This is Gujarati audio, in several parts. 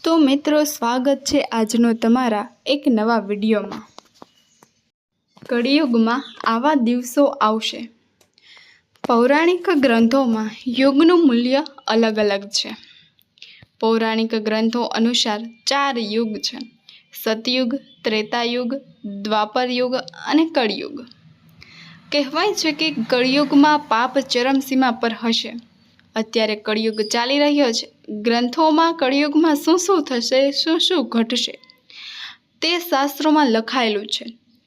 તો મિત્રો, સ્વાગત છે આજનો તમારા એક નવા વિડીયોમાં। કળિયુગમાં આવા દિવસો આવશે। પૌરાણિક ગ્રંથોમાં યુગનું મૂલ્ય અલગ અલગ છે। પૌરાણિક ગ્રંથો અનુસાર 4 યુગ છે: સતયુગ, ત્રેતાયુગ, દ્વાપર યુગ અને કળિયુગ। કહેવાય છે કે કળિયુગમાં પાપ ચરમસીમા પર હશે। અત્યારે કળિયુગ ચાલી રહ્યો છે। ગ્રંથોમાં કળિયુગમાં શું શું થશે, શું શું ઘટશે તે શાસ્ત્રોમાં લખાયેલું છે।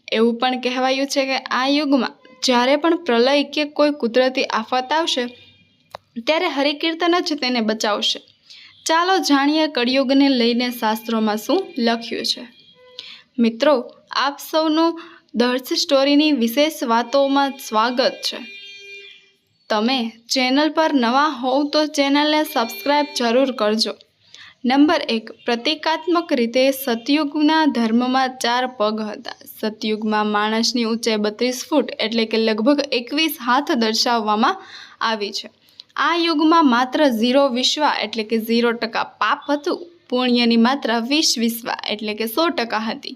એવું પણ કહેવાયું છે કે આ યુગમાં જ્યારે પણ પ્રલય કે કોઈ કુદરતી આફત આવશે ત્યારે હરિકીર્તન જ તેને બચાવશે। ચાલો જાણીએ કળિયુગને લઈને શાસ્ત્રોમાં શું લખ્યું છે। મિત્રો, આપ સૌનું દર્શ સ્ટોરીની વિશેષ વાતોમાં સ્વાગત છે। તમે ચેનલ પર નવા હોવ તો ચેનલને સબસ્ક્રાઇબ જરૂર કરજો। નંબર 1, પ્રતિકાત્મક રીતે સતયુગના ધર્મમાં 4 પગ હતા। સતયુગમાં માણસની ઊંચાઈ 32 ફૂટ એટલે કે લગભગ 21 હાથ દર્શાવવામાં આવી છે। આ યુગમાં માત્ર 0 વિશ્વા એટલે કે 0% પાપ હતું। પુણ્યની માત્રા 20 વિશ્વા એટલે કે 100% હતી।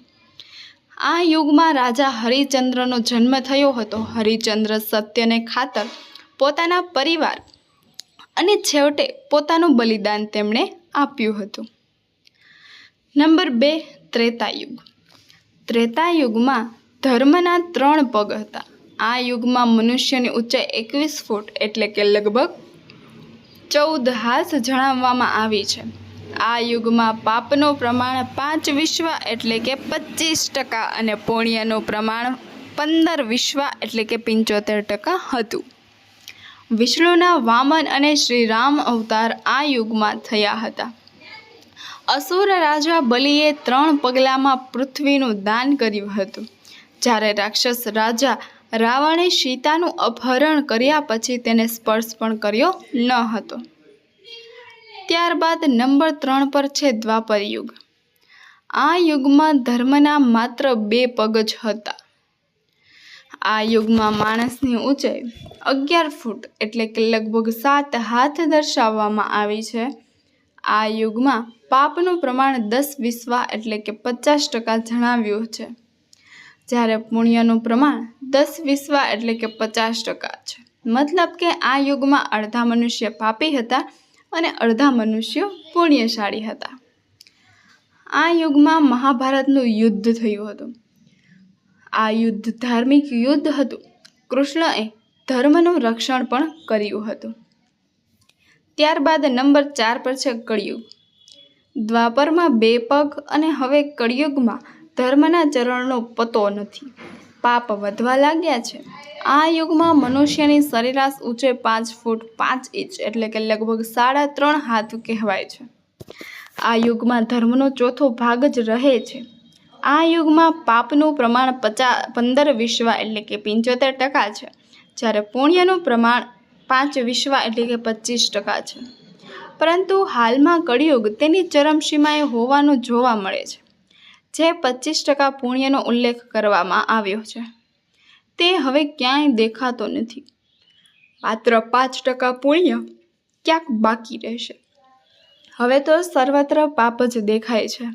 આ યુગમાં રાજા હરિચંદ્રનો જન્મ થયો હતો। હરિચંદ્ર સત્યને ખાતર પોતાના પરિવાર અને છેવટે પોતાનું બલિદાન તેમણે આપ્યું હતું। નંબર 2, ત્રેતાયુગ। ત્રેતાયુગમાં ધર્મના 3 પગ હતા। આ યુગમાં મનુષ્યની ઊંચાઈ 21 ફૂટ એટલે કે લગભગ 14 હાથ જણાવવામાં આવી છે। આ યુગમાં પાપનું પ્રમાણ 5 વિશ્વા એટલે કે 25% અને પુણ્યનું પ્રમાણ 15 વિશ્વા એટલે કે 75% હતું। વિષ્ણુના વામન અને શ્રી રામ અવતાર આ યુગમાં થયા હતા। અસુર રાજા બલિએ 3 પગલામાં પૃથ્વીનું દાન કર્યું હતું। જ્યારે રાક્ષસ રાજા રાવણે સીતાનું અપહરણ કર્યા પછી તેને સ્પર્શ પણ કર્યો ન હતો। ત્યારબાદ નંબર 3 પર છે દ્વાપર યુગ। આ યુગમાં ધર્મના માત્ર 2 પગ જ હતા। આ યુગમાં માણસની ઊંચાઈ 11 ફૂટ એટલે કે લગભગ 7 હાથ દર્શાવવામાં આવી છે। આ યુગમાં પાપનું પ્રમાણ 10 વિશ્વા એટલે કે 50% જણાવ્યું છે। જ્યારે પુણ્યનું પ્રમાણ 10 વિશ્વા એટલે કે 50% છે। મતલબ કે આ યુગમાં અડધા મનુષ્ય પાપી હતા અને અડધા મનુષ્યો પુણ્યશાળી હતા। આ યુગમાં મહાભારતનું યુદ્ધ થયું હતું। આ યુદ્ધ ધાર્મિક યુદ્ધ હતું। કૃષ્ણએ ધર્મનું રક્ષણ પણ કર્યું હતું। ત્યારબાદ નંબર 4 પર છે કળિયુગ। દ્વાપરમાં 2 પગ અને હવે કળિયુગમાં ધર્મના ચરણનો પતો નથી। પાપ વધવા લાગ્યા છે। આ યુગમાં મનુષ્યની સરેરાશ ઊંચાઈ 5 ફૂટ 5 ઇંચ એટલે કે લગભગ 3.5 હાથ કહેવાય છે। આ યુગમાં ધર્મનો ચોથો ભાગ જ રહે છે। આ યુગમાં પાપનું પ્રમાણ 15 વિશ્વા એટલે કે 75% છે। જ્યારે પુણ્યનું પ્રમાણ 5 વિશ્વા એટલે કે 25% છે। પરંતુ હાલમાં કળિયુગ તેની ચરમસીમાએ હોવાનું જોવા મળે છે। જે 25% પુણ્યનો ઉલ્લેખ કરવામાં આવ્યો છે તે હવે ક્યાંય દેખાતો નથી। માત્ર 5% પુણ્ય ક્યાંક બાકી રહેશે। હવે તો સર્વત્ર પાપ જ દેખાય છે।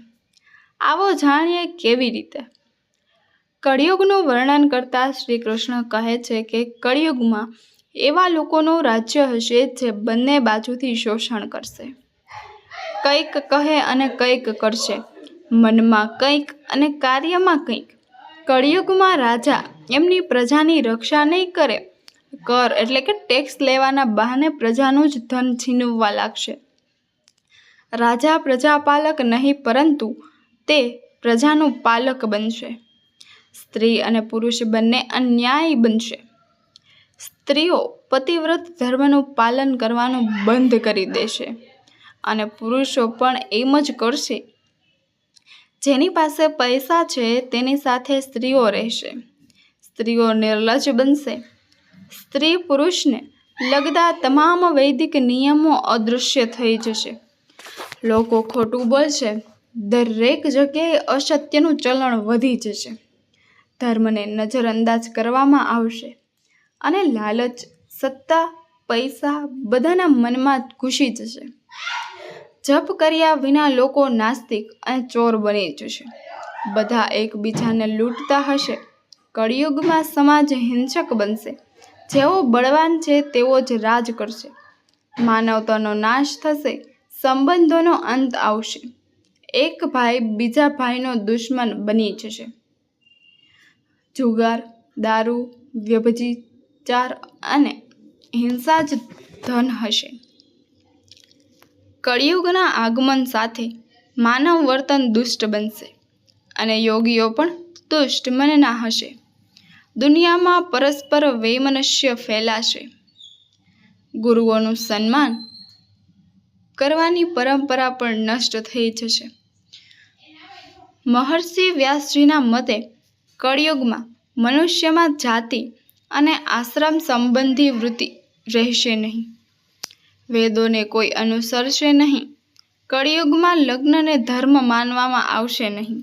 આવો જાણીએ કેવી રીતે। કળિયુગનું વર્ણન કરતા શ્રી કૃષ્ણ કહે છે કે કળિયુગમાં એવા લોકોનું રાજ્ય હશે જે બંને બાજુથી શોષણ કરશે। કંઈક કહે અને કંઈક કરશે, મનમાં કંઈક અને કાર્યમાં કંઈક। કળિયુગમાં રાજા એમની પ્રજાની રક્ષા નહીં કરે, કર એટલે કે ટેક્સ લેવાના બહાને પ્રજાનું જ ધન છીનવવા લાગશે। રાજા પ્રજાપાલક નહીં પરંતુ તે પ્રજાનું પાલક બનશે। સ્ત્રી અને પુરુષ બંને અન્યાયી બનશે। સ્ત્રીઓ પતિવ્રત ધર્મનું પાલન કરવાનું બંધ કરી દેશે અને પુરુષો પણ એમ જ કરશે। જેની પાસે પૈસા છે તેની સાથે સ્ત્રીઓ રહેશે। સ્ત્રીઓ નિર્લજ્જ બનશે। સ્ત્રી પુરુષને લગતા તમામ વૈદિક નિયમો અદૃશ્ય થઈ જશે। લોકો ખોટું બોલશે। દરેક જગ્યાએ અસત્યનું ચલણ વધી જશે। ધર્મને નજરઅંદાજ કરવામાં આવશે અને લાલચ, સત્તા, પૈસા બધાના મનમાં ઘૂસી જશે। જપ કર્યા વિના લોકો નાસ્તિક અને ચોર બની જશે. બધા એકબીજાને લૂંટતા હશે. કળિયુગમાં સમાજ હિંસક બનશે. જેઓ બળવાન છે તેઓ જ રાજ કરશે. માનવતાનો નાશ થશે. સંબંધોનો અંત આવશે. એક ભાઈ બીજા ભાઈનો દુશ્મન બની જશે. જુગાર, દારૂ, વ્યભિચાર અને હિંસા જ ધન હશે. કળિયુગના આગમન સાથે માનવ વર્તન દુષ્ટ બનશે અને યોગીઓ પણ દુષ્ટ મનના હશે. દુનિયામાં પરસ્પર વૈમનસ્ય ફેલાશે. ગુરુઓનું સન્માન કરવાની પરંપરા પણ નષ્ટ થઈ જશે. મહર્ષિ વ્યાસજીના મતે કળિયુગમાં મનુષ્યમાં જાતિ અને આશ્રમ સંબંધી વૃત્તિ રહેશે નહીં. વેદોને કોઈ અનુસરશે નહીં. કળિયુગમાં લગ્નને ધર્મ માનવામાં આવશે નહીં.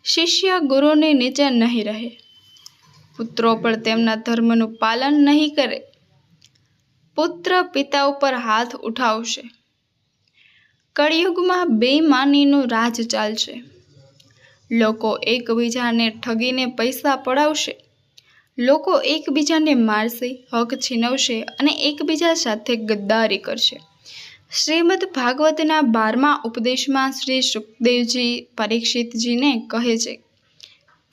શિષ્ય ગુરુની નીચે નહીં રહે. પુત્રો પણ તેમના ધર્મનું પાલન નહીં કરે. પુત્ર પિતા ઉપર હાથ ઉઠાવશે. કળિયુગમાં બેઈમાનીનું રાજ ચાલશે. લોકો એકબીજાને ઠગીને પૈસા પડાવશે. લોકો એકબીજાને મારશે, હક છીનવશે અને એકબીજા સાથે ગદ્દારી કરશે. શ્રીમદ ભાગવતના 12મા ઉપદેશમાં શ્રી સુખદેવજી પરીક્ષિતજીને કહે છે,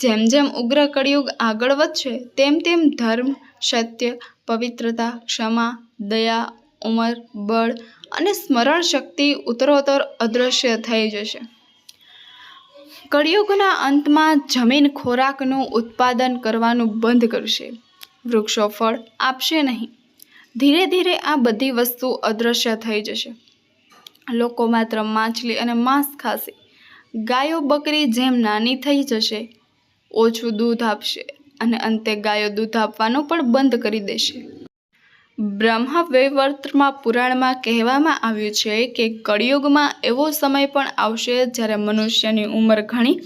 જેમ જેમ ઉગ્ર કળિયુગ આગળ વધશે તેમ તેમ ધર્મ, સત્ય, પવિત્રતા, ક્ષમા, દયા, ઉમર, બળ અને સ્મરણ શક્તિ ઉત્તરોત્તર અદૃશ્ય થઈ જશે. કળિયુગના અંતમાં જમીન ખોરાકનું ઉત્પાદન કરવાનું બંધ કરશે. વૃક્ષો ફળ આપશે નહીં. ધીરે ધીરે આ બધી વસ્તુ અદૃશ્ય થઈ જશે. લોકો માત્ર માછલી અને માંસ ખાશે. ગાયો બકરી જેમ નાની થઈ જશે, ઓછું દૂધ આપશે અને અંતે ગાયો દૂધ આપવાનું પણ બંધ કરી દેશે. બ્રહ્મવૈવર્તમાં પુરાણમાં કહેવામાં આવ્યું છે કે કળિયુગમાં એવો સમય પણ આવશે જ્યારે મનુષ્યની ઉંમર ઘણી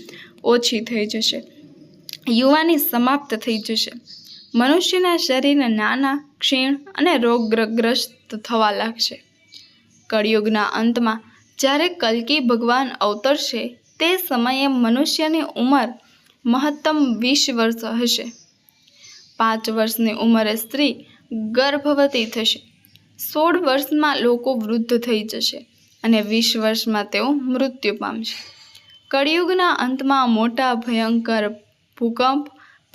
ઓછી થઈ જશે. યુવાની સમાપ્ત થઈ જશે. મનુષ્યના શરીર નાના, ક્ષીણ અને રોગગ્રસ્ત થવા લાગશે. કળિયુગના અંતમાં જ્યારે કલ્કી ભગવાન અવતરશે તે સમયે મનુષ્યની ઉંમર મહત્તમ 20 વર્ષ હશે. 5 વર્ષની ઉંમરે સ્ત્રી ગર્ભવતી થશે. 16 વર્ષમાં લોકો વૃદ્ધ થઈ જશે અને 20 વર્ષમાં તેઓ મૃત્યુ પામશે. કળિયુગના અંતમાં મોટા ભયંકર ભૂકંપ,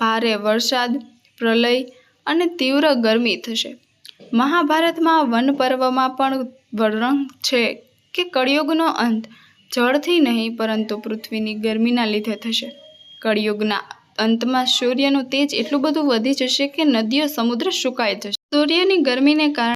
ભારે વરસાદ, પ્રલય અને તીવ્ર ગરમી થશે. મહાભારતમાં વન પર્વમાં પણ વર્ણન છે કે કળિયુગનો અંત જળથી નહીં પરંતુ પૃથ્વીની ગરમીના લીધે થશે. કળિયુગના અંતમાં સૂર્યનું તેજ એટલું બધું વધી જશે કે નદીઓ, સમુદ્ર સુકાઈ જશે. સૂર્યની ગરમીને કારણે